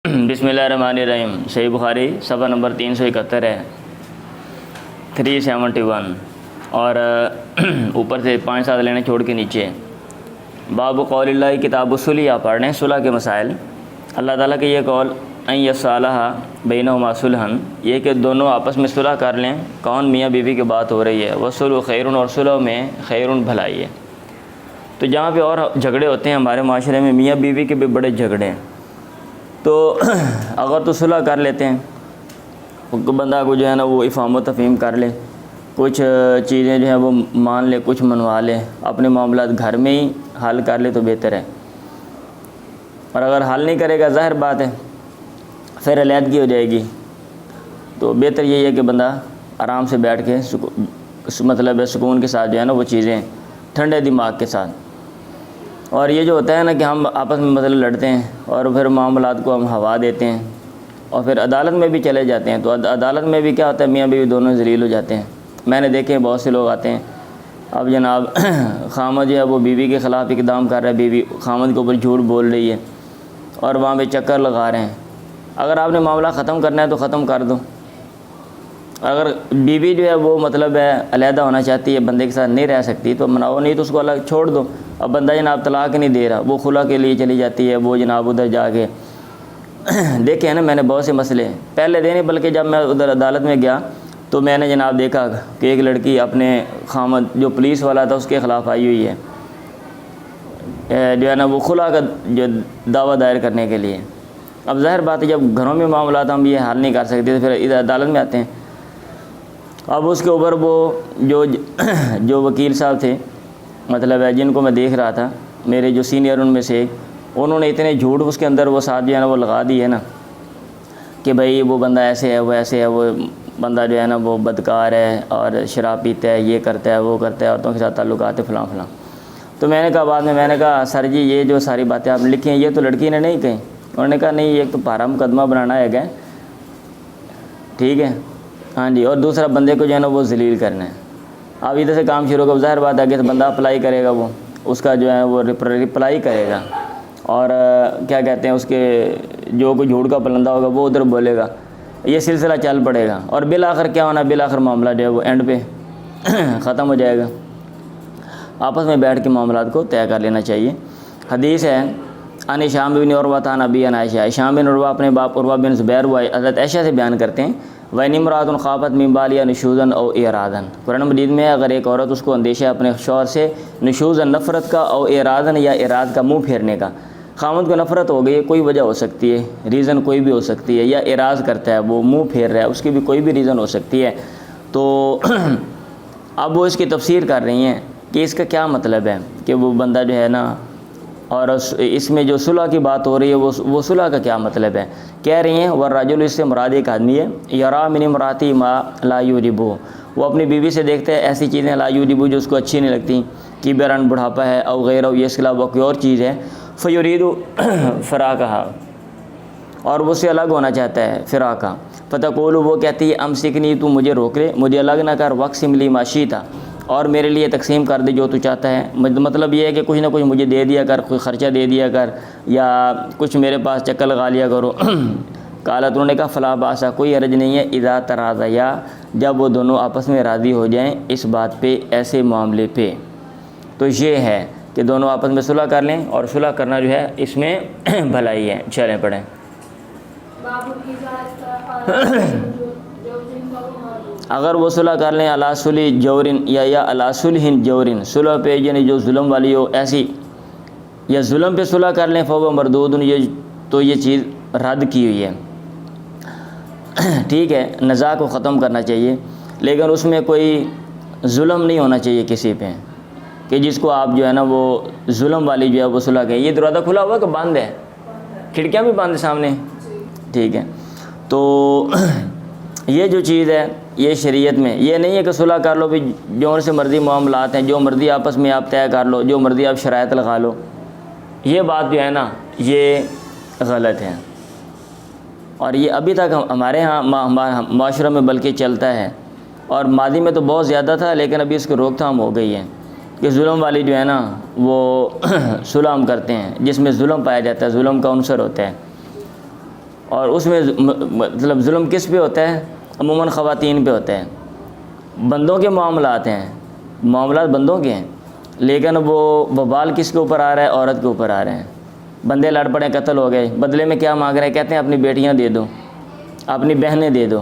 بسم اللہ الرحمن الرحیم۔ صحیح بخاری صفحہ نمبر 371 ہے، 371، اور اوپر سے 5-7 لینے چھوڑ کے نیچے باب قول اللہ کتاب الصلح آپ پڑھ رہے ہیں، صلح کے مسائل۔ اللہ تعالیٰ کے یہ قول ان یصالحا بینہما صلحا، یہ کہ دونوں آپس میں صلح کر لیں۔ کون؟ میاں بیوی کی بات ہو رہی ہے۔ والصلح خیر، اور صلح میں خیر بھلائی ہے۔ تو جہاں پہ اور جھگڑے ہوتے ہیں ہمارے معاشرے میں، میاں بیوی کے بھی بڑے جھگڑے ہیں، تو اگر تو صلح کر لیتے ہیں، بندہ کو جو ہے نا وہ افہام و تفہیم کر لے، کچھ چیزیں جو ہیں وہ مان لے، کچھ منوا لے، اپنے معاملات گھر میں ہی حل کر لے تو بہتر ہے۔ اور اگر حل نہیں کرے گا، ظاہر بات ہے پھر علیحدگی ہو جائے گی، تو بہتر یہی ہے کہ بندہ آرام سے بیٹھ کے مطلب سکون کے ساتھ جو ہے نا وہ چیزیں ٹھنڈے دماغ کے ساتھ۔ اور یہ جو ہوتا ہے نا کہ ہم آپس میں مطلب لڑتے ہیں اور پھر معاملات کو ہم ہوا دیتے ہیں اور پھر عدالت میں بھی چلے جاتے ہیں، تو عدالت میں بھی کیا ہوتا ہے، میاں بیوی دونوں ذلیل ہو جاتے ہیں۔ میں نے دیکھے بہت سے لوگ آتے ہیں، اب جناب خامد جو ہے وہ بیوی کے خلاف اقدام کر رہا ہے، بیوی خامد کے اوپر جھوٹ بول رہی ہے اور وہاں پہ چکر لگا رہے ہیں۔ اگر آپ نے معاملہ ختم کرنا ہے تو ختم کر دو۔ اگر بیوی جو ہے وہ مطلب ہے علیحدہ ہونا چاہتی ہے، بندے کے ساتھ نہیں رہ سکتی، تو مناؤ، نہیں تو اس کو الگ چھوڑ دو۔ اب بندہ جناب طلاق نہیں دے رہا، وہ خلا کے لیے چلی جاتی ہے، وہ جناب ادھر جا کے دیکھے نا، میں نے بہت سے مسئلے پہلے دے نہیں، بلکہ جب میں ادھر عدالت میں گیا تو میں نے جناب دیکھا کہ ایک لڑکی اپنے خامد جو پولیس والا تھا اس کے خلاف آئی ہوئی ہے، جو ہے نا وہ خلا کا جو دعویٰ دائر کرنے کے لیے۔ اب ظاہر بات ہے جب گھروں میں معاملات ہم یہ حل نہیں کر سکتے تو پھر ادھر عدالت میں آتے ہیں۔ اب اس کے اوپر وہ جو وکیل صاحب تھے، مطلب ہے جن کو میں دیکھ رہا تھا، میرے جو سینئر ان میں سے ایک، انہوں نے اتنے جھوٹ اس کے اندر وہ ساتھ جو ہے نا وہ لگا دی ہے نا کہ بھائی وہ بندہ ایسے ہے، وہ ایسے ہے، وہ بندہ جو ہے نا وہ بدکار ہے اور شراب پیتا ہے، یہ کرتا ہے، وہ کرتا ہے، عورتوں کے ساتھ تعلقات ہے، فلاں فلاں۔ تو میں نے کہا بعد میں نے کہا سر جی یہ جو ساری باتیں آپ نے لکھی ہیں یہ تو لڑکی نے نہیں کہیں۔ انہوں نے کہا نہیں، ایک تو پارا مقدمہ بنانا ہے گا، ٹھیک ہے، ہاں جی، اور دوسرا بندے کو جو ہے نا وہ ذلیل کرنا ہے۔ اب ادھر سے کام شروع ہوگا، ظاہر بات ہے کہ بندہ اپلائی کرے گا، وہ اس کا جو ہے وہ رپلائی کرے گا، اور کیا کہتے ہیں اس کے جو کوئی جھوٹ کا پلندہ ہوگا وہ ادھر بولے گا، یہ سلسلہ چل پڑے گا، اور بالآخر کیا ہونا، بالآخر معاملہ جو ہے وہ اینڈ پہ ختم ہو جائے گا۔ آپس میں بیٹھ کے معاملات کو طے کر لینا چاہیے۔ حدیث ہے ان ہشام بن عروہ عن ابی عن عائشہ، ہشام بن عروہ اپنے باپ عروہ بن زبیر وہ حضرت عائشہ سے بیان کرتے ہیں، وَإِنِ امْرَأَةٌ خَافَتْ مِنْ بَالِهَا نُشُوزًا أَوْ إِعْرَاضًا، قرآن مجید میں اگر ایک عورت اس کو اندیشہ ہے اپنے شوہر سے نشوزاً نفرت کا، او اعراضاً یا اعراض کا منہ پھیرنے کا، خامد کو نفرت ہو گئی ہے، کوئی وجہ ہو سکتی ہے، ریزن کوئی بھی ہو سکتی ہے، یا اعراض کرتا ہے وہ منہ پھیر رہا ہے، اس کی بھی کوئی بھی ریزن ہو سکتی ہے، تو اب وہ اس کی تفسیر کر رہی ہیں کہ اس کا کیا مطلب ہے کہ وہ بندہ جو ہے نا، اور اس میں جو صلح کی بات ہو رہی ہے وہ صلح کا کیا مطلب ہے؟ کہہ رہی ہیں والرجل، اس سے مراد ایک آدمی ہے، یرا من امراتی ما لا یعجبہ، وہ اپنی بیوی سے دیکھتے ہیں ایسی چیزیں لا یعجبہ جو اس کو اچھی نہیں لگتی، کبرن بڑھاپا ہے، او غیرہ یہ اس کے علاوہ کوئی اور چیز ہے، فیرید فراقہا، اور وہ سے الگ ہونا چاہتا ہے، فراقہ، فتقول، وہ کہتی ہے امسکنی، تو مجھے روک لے، مجھے الگ نہ کر، واقسم لی ما شئت، اور میرے لیے تقسیم کر دے جو تو چاہتا ہے، مطلب یہ ہے کہ کچھ نہ کچھ مجھے دے دیا کر، کوئی خرچہ دے دیا کر، یا کچھ میرے پاس چکر لگا لیا کرو۔ قالت، انہوں نے کہا فلا باسا، کوئی حرج نہیں ہے، اذا تراضیا، جب وہ دونوں آپس میں راضی ہو جائیں اس بات پہ، ایسے معاملے پہ۔ تو یہ ہے کہ دونوں آپس میں صلح کر لیں، اور صلح کرنا جو ہے اس میں بھلائی ہے۔ چلیں پڑھیں۔ اگر وہ صلح کر لیں علی صلح جورن یا علی صلح جورن، صلح پہ یعنی جو ظلم والی ہو ایسی، یا ظلم پہ صلح کر لیں، فهو مردود، تو یہ چیز رد کی ہوئی ہے، ٹھیک ہے، نزاع کو ختم کرنا چاہیے، لیکن اس میں کوئی ظلم نہیں ہونا چاہیے کسی پہ کہ جس کو آپ جو ہے نا وہ ظلم والی جو ہے وہ صلح کہیں۔ یہ دروازہ کھلا ہوا کہ بند ہے؟ کھڑکیاں بھی بند ہیں سامنے، ٹھیک ہے، تو یہ جو چیز ہے یہ شریعت میں یہ نہیں ہے کہ صلح کر لو بھی، جو سے مرضی معاملات ہیں، جو مرضی آپس میں آپ طے کر لو، جو مرضی آپ شرائط لگا لو، یہ بات جو ہے نا یہ غلط ہے، اور یہ ابھی تک ہمارے ہاں معاشرے میں بلکہ چلتا ہے، اور ماضی میں تو بہت زیادہ تھا، لیکن ابھی اس کی روک تھام ہو گئی ہے کہ ظلم والی جو ہے نا وہ صلح ہم کرتے ہیں، جس میں ظلم پایا جاتا ہے، ظلم کا عنصر ہوتا ہے۔ اور اس میں مطلب ظلم کس پہ ہوتا ہے؟ عموماً خواتین پہ ہوتا ہے. بندوں کے معاملات ہیں، معاملات بندوں کے ہیں، لیکن وہ وبال کس کے اوپر آ رہا ہے؟ عورت کے اوپر آ رہے ہیں. بندے لڑ پڑے، قتل ہو گئے، بدلے میں کیا مانگ رہے ہیں؟ کہتے ہیں اپنی بیٹیاں دے دو، اپنی بہنیں دے دو،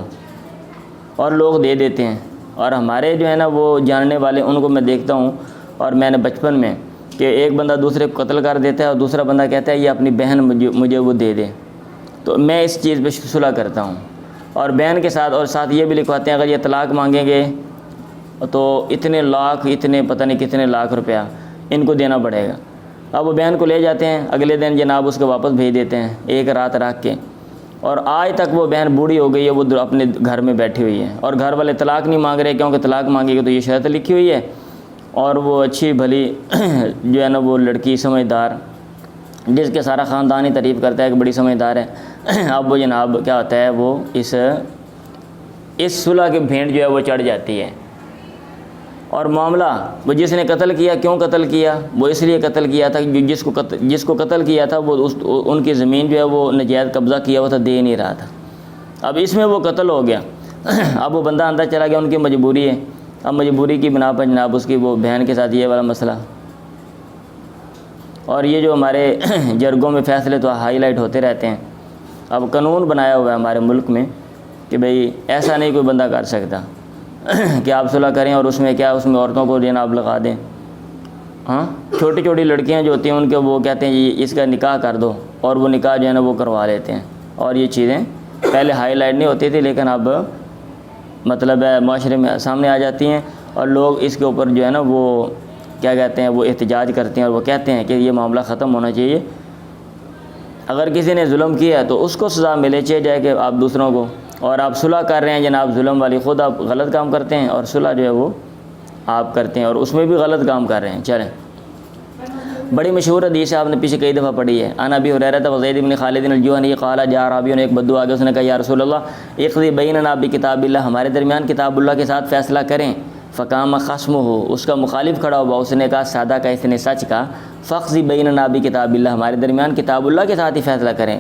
اور لوگ دے دیتے ہیں. اور ہمارے جو ہے نا وہ جاننے والے، ان کو میں دیکھتا ہوں، اور میں نے بچپن میں کہ ایک بندہ دوسرے کو قتل کر دیتا ہے اور دوسرا بندہ کہتا ہے یہ اپنی بہن مجھے وہ دے دے. تو میں اس چیز پہ صلح کرتا ہوں، اور بہن کے ساتھ، اور ساتھ یہ بھی لکھواتے ہیں اگر یہ طلاق مانگیں گے تو اتنے لاکھ، اتنے پتہ نہیں کتنے لاکھ روپیہ ان کو دینا پڑے گا. اب وہ بہن کو لے جاتے ہیں، اگلے دن جناب اس کو واپس بھیج دیتے ہیں ایک رات رکھ کے، اور آج تک وہ بہن بوڑھی ہو گئی ہے، وہ اپنے گھر میں بیٹھی ہوئی ہے، اور گھر والے طلاق نہیں مانگ رہے، کیونکہ طلاق مانگے گے تو یہ شرط لکھی ہوئی ہے. اور وہ اچھی بھلی جو ہے نا وہ لڑکی سمجھدار، جس کے سارا خاندان ہی تعریف کرتا ہے کہ بڑی سمجھدار ہے، اب وہ جناب کیا ہوتا ہے، وہ اس صلح کے بھینٹ جو ہے وہ چڑھ جاتی ہے. اور معاملہ وہ جس نے قتل کیا، کیوں قتل کیا؟ وہ اس لیے قتل کیا تھا کہ جس کو قتل کیا تھا وہ ان کی زمین جو ہے وہ ناجائز قبضہ کیا ہوا تھا، دے نہیں رہا تھا. اب اس میں وہ قتل ہو گیا، اب وہ بندہ اندر چلا گیا، ان کی مجبوری ہے. اب مجبوری کی بنا پر جناب اس کی وہ بہن کے ساتھ یہ والا مسئلہ. اور یہ جو ہمارے جرگوں میں فیصلے تو ہائی لائٹ ہوتے رہتے ہیں. اب قانون بنایا ہوا ہے ہمارے ملک میں کہ بھئی ایسا نہیں کوئی بندہ کر سکتا کہ آپ صلح کریں اور اس میں عورتوں کو جناب لگا دیں. ہاں، چھوٹی چھوٹی لڑکیاں جو ہوتی ہیں ان کے وہ کہتے ہیں یہ اس کا نکاح کر دو، اور وہ نکاح جو ہے نا وہ کروا لیتے ہیں. اور یہ چیزیں پہلے ہائی لائٹ نہیں ہوتی تھی، لیکن اب مطلب ہے معاشرے میں سامنے آ جاتی ہیں، اور لوگ اس کے اوپر جو ہے نا وہ کیا کہتے ہیں، وہ احتجاج کرتے ہیں، اور وہ کہتے ہیں کہ یہ معاملہ ختم ہونا چاہیے. اگر کسی نے ظلم کیا ہے تو اس کو سزا ملے، چاہے جائے کہ آپ دوسروں کو. اور آپ صلح کر رہے ہیں جناب ظلم والی، خود آپ غلط کام کرتے ہیں، اور صلح جو ہے وہ آپ کرتے ہیں اور اس میں بھی غلط کام کر رہے ہیں. چلیں، بڑی مشہور حدیث ہے، آپ نے پیچھے کئی دفعہ پڑھی ہے. عن ابی ہریرہ وزید بن خالد الجہنی قال جاء اعرابی، ایک بدو آگے، اس نے کہا یا رسول اللہ اقضی بیننا بکتاب اللہ، ہمارے درمیان کتاب اللہ کے ساتھ فیصلہ کریں. فقام خصمہ، اس کا مخالف کھڑا ہوا، اس نے کہا سادہ کا، اس نے سچ کہا. فاقضی بیننا بکتاب اللہ، ہمارے درمیان کتاب اللہ کے ساتھ ہی فیصلہ کریں.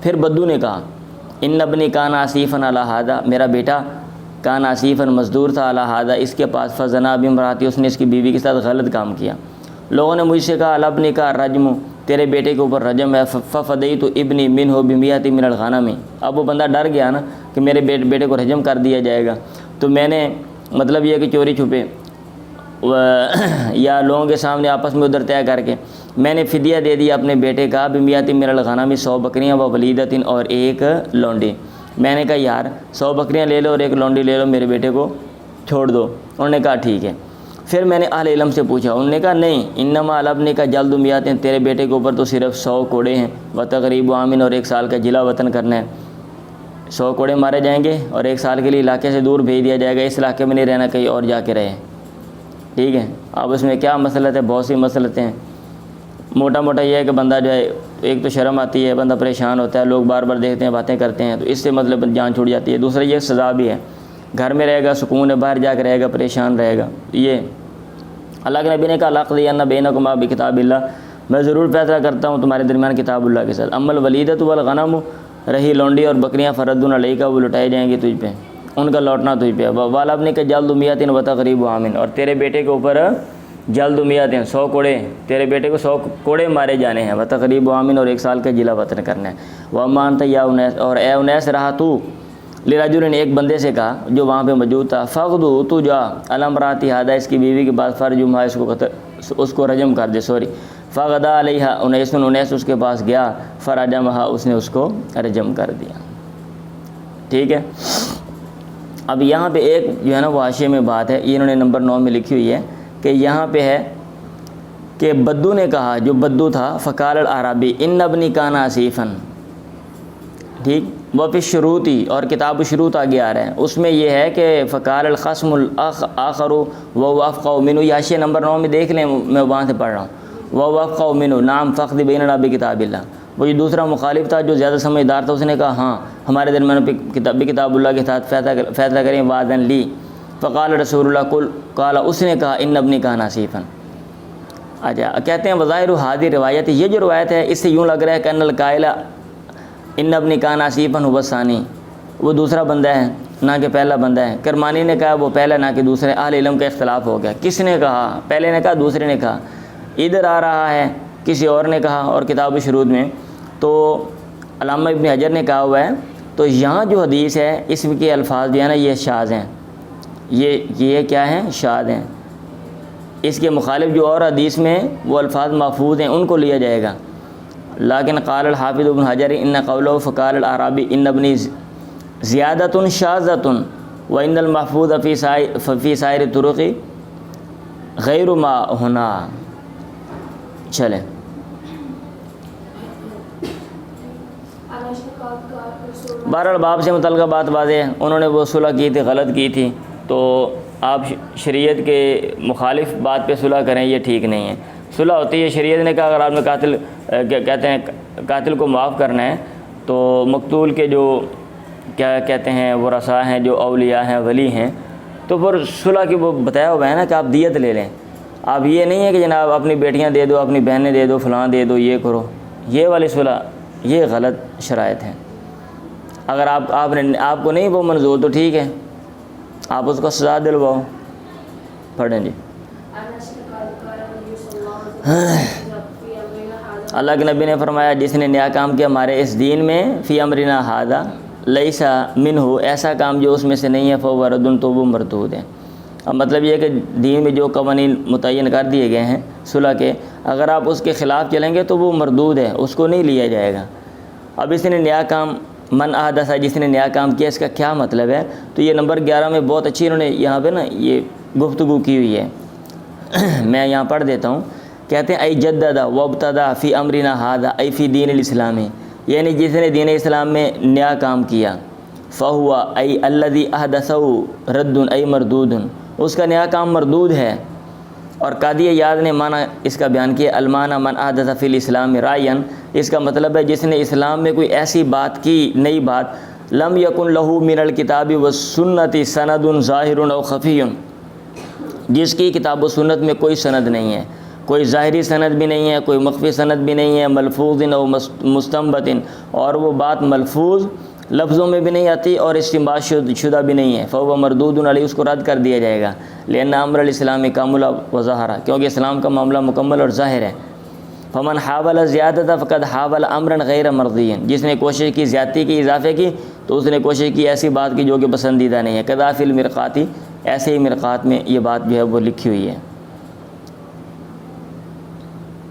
پھر بدو نے کہا ان ابنی کان آصیفا علی ھذا، میرا بیٹا کان آصیفا مزدور تھا، علی ھذا اس کے پاس، فزنا بامرأتی، اس نے اس کی بیوی کے ساتھ غلط کام کیا. لوگوں نے مجھ سے کہا الابنی کا رجم، تیرے بیٹے کے اوپر رجم ہے. ففدیت ابنی منہ بمیۃ من الغنم، اب وہ بندہ ڈر گیا نا کہ میرے بیٹے کو رجم کر دیا جائے گا، تو میں نے مطلب یہ کہ چوری چھپے یا لوگوں کے سامنے آپس میں ادھر طے کر کے میں نے فدیہ دے دیا اپنے بیٹے کا، بمیۃ من الغنم، 100 بکریاں، و ولیدۃ، اور ایک لونڈی. میں نے کہا یار 100 بکریاں لے لو اور ایک لونڈی لے لو، میرے بیٹے کو چھوڑ دو. انہوں نے کہا ٹھیک ہے. پھر میں نے اہل علم سے پوچھا، انہوں نے کہا نہیں، انما الابنی کا جلد میات، تیرے بیٹے کے اوپر تو صرف 100 کوڑے ہیں، و تغریب عامن، اور 1 سال کا جلا وطن کرنا ہے. 100 کوڑے مارے جائیں گے اور 1 سال کے لیے علاقے سے دور بھیج دیا جائے گا، اس علاقے میں نہیں رہنا، کہیں اور جا کے رہے. ٹھیک ہے. اب اس میں کیا مسئلت ہے؟ بہت سی مسئلتیں ہیں. موٹا موٹا یہ ہے کہ بندہ جو ہے، ایک تو شرم آتی ہے، بندہ پریشان ہوتا ہے، لوگ بار بار دیکھتے ہیں، باتیں کرتے ہیں، تو اس سے مطلب جان چھوٹ جاتی ہے. دوسرا یہ سزا بھی ہے، گھر میں رہے گا سکون ہے، باہر جا کے رہے گا پریشان رہے گا. یہ اللہ کے نبی نے کہا لاقضین بینکما بکتاب اللہ، میں ضرور فیصلہ کرتا ہوں تمہارے درمیان کتاب اللہ کے ساتھ. اما الولیدۃ والغنم، رہی لونڈی اور بکریاں، فردن علیک، وہ لٹائے جائیں گی تجھ پہ، ان کا لوٹنا تجھ پہ. والابنی کا جلد میات و تغریب عامن، اور تیرے بیٹے کے اوپر جلد میات، 100 کوڑے، تیرے بیٹے کو 100 کوڑے مارے جانے ہیں، و تغریب عامن، اور 1 سال کا جلا وطن کرنا ہے. واما انت یا انیس، اور اے انیس رہا تو، لرجل نے ایک بندے سے کہا جو وہاں پہ موجود تھا، فغدو، تو جا، الامراتی ھذا، اس کی بیوی کے بعد، فرجمھا، اس کو رجم کر دے. فغدا علیہا انیس، انیس اس کے پاس گیا، فرجمھا، اس نے اس کو رجم کر دیا. ٹھیک ہے. اب یہاں پہ ایک جو ہے نا وہ حاشیے میں بات ہے، یہ انہوں نے نمبر 9 میں لکھی ہوئی ہے کہ یہاں پہ ہے کہ بدو نے کہا، جو بدو تھا، فقال الاعرابی ان ابنی کان آصیفا. ٹھیک. وہ پھر شروطی، اور کتاب شروط آگے آ رہے ہیں، اس میں یہ ہے کہ فقال الخصم الاخر وافقوا منه، یہ حاشیہ نمبر 9 میں دیکھ لیں، میں وہاں سے پڑھ رہا ہوں. وافقوا منه نعم فقد بیننا بکتاب اللہ. وہ جو دوسرا مخالف تھا جو زیادہ سمجھدار تھا، اس نے کہا ہاں ہمارے درمیان کتاب اللہ کے ساتھ فیصلہ کریں. واذن لی. فقال رسول اللہ قال، اس نے کہا ان ابنی کان آصیفا. اچھا، کہتے ہیں وظاہر ہذه روایت، یہ جو روایت ہے اس سے یوں لگ رہا ہے کہ ان القائل ان ابنی کان آصیفاً هو الثانی، وہ دوسرا بندہ ہے نہ کہ پہلا بندہ ہے۔ کرمانی نے کہا وہ پہلا نہ کہ دوسرے، اہل علم کا اختلاف ہو گیا، کس نے کہا، پہلے نے کہا دوسرے نے کہا، ادھر آ رہا ہے کسی اور نے کہا، اور کتاب الشروط میں تو علامہ ابن حجر نے کہا ہوا ہے۔ تو یہاں جو حدیث ہے اس کے الفاظ جو ہے نا یہ شاذ ہیں، یہ کیا ہیں، شاذ ہیں۔ اس کے مخالف جو اور حدیث میں وہ الفاظ محفوظ ہیں ان کو لیا جائے گا۔ لیکن قال الحافظ ابن حجر ان قوله فقال الاعرابی ان ابنی زیادۃ شاذۃ وان المحفوظ فی سائر الطرق غیر ما ہنا۔ چلیں بہرحال باب سے متعلقہ بات واضح ہے، انہوں نے وہ صلح کی تھی، غلط کی تھی، تو آپ شریعت کے مخالف بات پہ صلح کریں، یہ ٹھیک نہیں ہے۔ صلح ہوتی ہے، شریعت نے کہا اگر آپ نے کہتے ہیں قاتل کو معاف کرنا ہے تو مقتول کے جو کیا کہتے ہیں ورثاء ہیں، جو اولیاء ہیں، ولی ہیں، تو پھر صلح کی وہ بتایا ہوا ہے نا کہ آپ دیت لے لیں۔ آپ یہ نہیں ہے کہ جناب اپنی بیٹیاں دے دو، اپنی بہنیں دے دو، فلاں دے دو، یہ کرو، یہ والی صلح یہ غلط شرائط ہیں۔ اگر آپ کو نہیں وہ منظور تو ٹھیک ہے، آپ اس کو سزا دلواؤ۔ پڑھیں جی۔ اللہ کے نبی نے فرمایا جس نے نیا کام کیا ہمارے اس دین میں، فی امرنا ھذا لیس منہ، ایسا کام جو اس میں سے نہیں ہے، فہو رد، تو وہ مردود ہے۔ اب مطلب یہ ہے کہ دین میں جو قوانین متعین کر دیے گئے ہیں صلح کے، اگر آپ اس کے خلاف چلیں گے تو وہ مردود ہے، اس کو نہیں لیا جائے گا۔ اب اس نے نیا کام، من احدث، جس نے نیا کام کیا، اس کا کیا مطلب ہے؟ تو یہ نمبر 11 میں بہت اچھی انہوں نے یہاں پہ نا یہ گفتگو کی ہوئی ہے، میں یہاں پڑھ دیتا ہوں۔ کہتے ہیں ای جدد وابتدا فی امرنا ھذا ای فی دین الاسلام، یعنی جس نے دین اسلام میں نیا کام کیا، فہو ای الذی احدثہ رد ای مردود، اس کا نیا کام مردود ہے۔ اور قاضی عیاض نے معنی اس کا بیان کیا، المعنی من احدث فی الاسلام رائین، اس کا مطلب ہے جس نے اسلام میں کوئی ایسی بات کی، نئی بات، لم یکن لہ من الکتاب والسنۃ سند ظاہر او خفی، جس کی کتاب و سنت میں کوئی سند نہیں ہے، کوئی ظاہری سند بھی نہیں ہے، کوئی مخفی سند بھی نہیں ہے، ملفوظ او مستنبط، اور وہ بات ملفوظ لفظوں میں بھی نہیں آتی اور استنباط شدہ بھی نہیں ہے، فهو مردود علیہ، اس کو رد کر دیا جائے گا، لأن امر الاسلام کامل و ظاہر، کیونکہ اسلام کا معاملہ مکمل اور ظاہر ہے۔ فمن حاول زیادت فقد حاول امرا غیر مرضی، جس نے کوشش کی زیادتی کی، اضافے کی، تو اس نے کوشش کی ایسی بات کی جو کہ پسندیدہ نہیں ہے۔ کذا فی المرقاتی، ایسے ہی مرقات میں یہ بات جو ہے وہ لکھی ہوئی ہے،